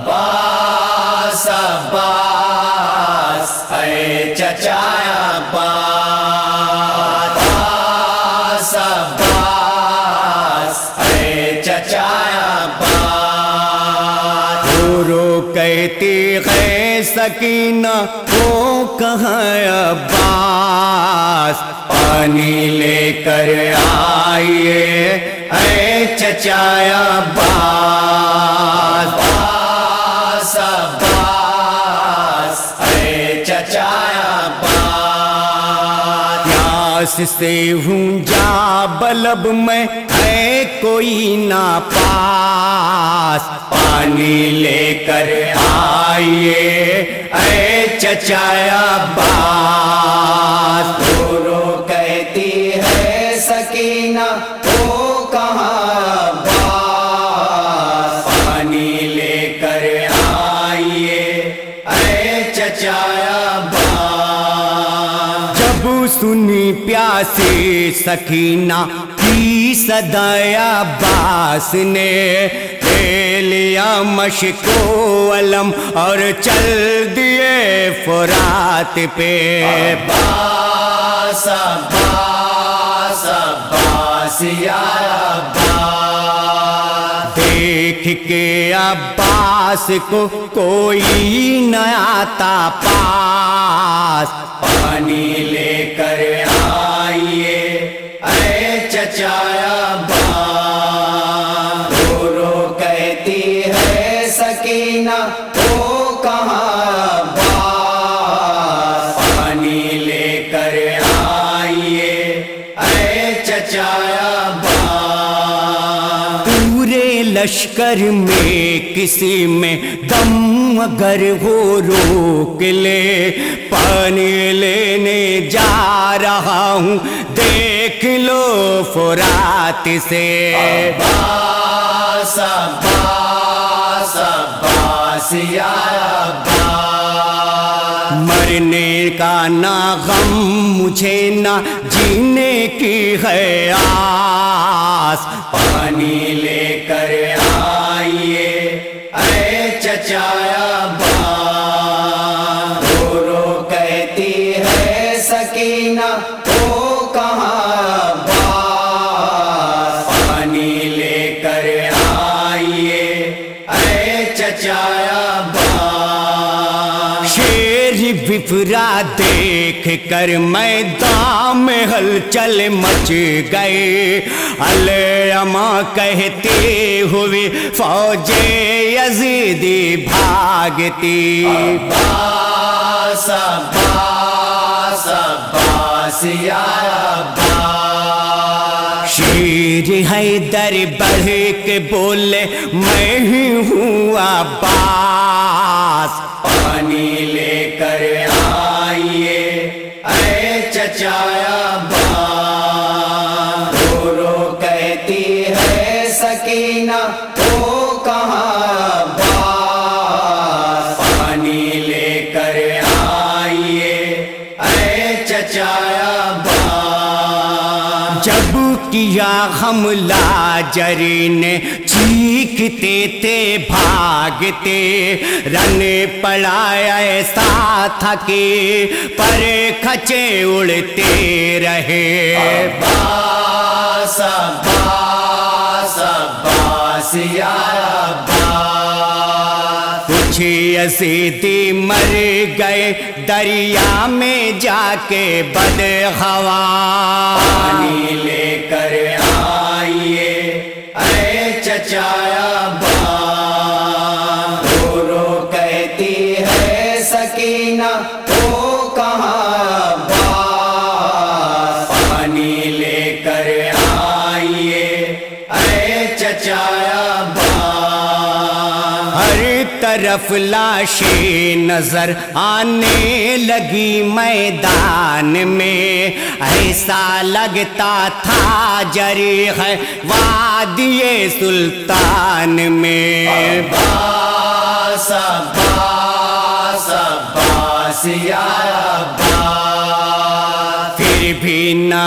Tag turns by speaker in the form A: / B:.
A: عباس عباس اے چچا عباس، عباس عباس اے چچا عباس۔ رو کہتی ہے سکینہ وہ کہاں عباس، پانی لے کر آئیے اے چچا عباس، عباس عباس اے چچا عباس۔ پیاس سے ہوں جا بلب میں ہے کوئی نا پاس، پانی لے کر آئیے اے چچا عباس۔ رو کہتی ہے سکینہ وہ کہاں عباس، پانی لے کر آئیے اے چچا عباس۔ جب سنی پیاسی سکینہ کی صدا عباس نے لے لیا مشک و علم اور چل دیے فرات پہ۔ عباس عباس عباس یا عباس، دیکھ کے عباس کو کوئی نہ آتا پاس، پانی لے کر آئیے اے چچا عباس۔ رو کہتی ہے سکینہ وہ کہاں عباس، پانی لے کر آئیے اے چچا عباس۔ پورے لشکر میں کسی میں دم اگر ہو روک لے، پانی لینے جا رہا ہوں دیکھ لو فرات سے۔ عباس عباس عباس یا عباس، مرنے کا نہ غم مجھے نہ جینے کی ہے آس، پانی لے کر آئیے اے چچا عباس۔ رو کہتی ہے سکینہ وہ کہاں عباس، پانی لے کر آئیے اے چچا عباس۔ شیر وفرا دیکھ کر میدان میں ہلچل مچ گئے، علامہ کہتے ہوئے فوج یزیدی بھاگتی۔ عباس عباس عباس یا عباس، شیر حیدر بڑھ کے بولے میں ہی ہوں عباس، پانی لے کر آئیے اے چچا عباس۔ رو کہتی ہے سکینہ وہ کہاں عباس، پانی لے کر آئیے اے چچا عباس۔ جب کیا حملہ جری نے چیختے تھے بھاگتے، رن پڑا ایسا تھا کہ پر کھچے اڑتے رہے۔ عباس عباس عباس یا عباس، کچھ یزیدی مر گئے دریا میں جا کے بدخوا، پانی لے کر آئیے اے چچا عباس۔ رو کہتی ہے سکینہ وہ کہاں عباس، پانی لے کر آئیے اے چچا عباس۔ ہر طرف لاشیں نظر آنے لگی میدان میں، ایسا لگتا تھا جری ہے وادی سلطان میں۔ عباس عباس عباس یا عباس، پھر بھی نہ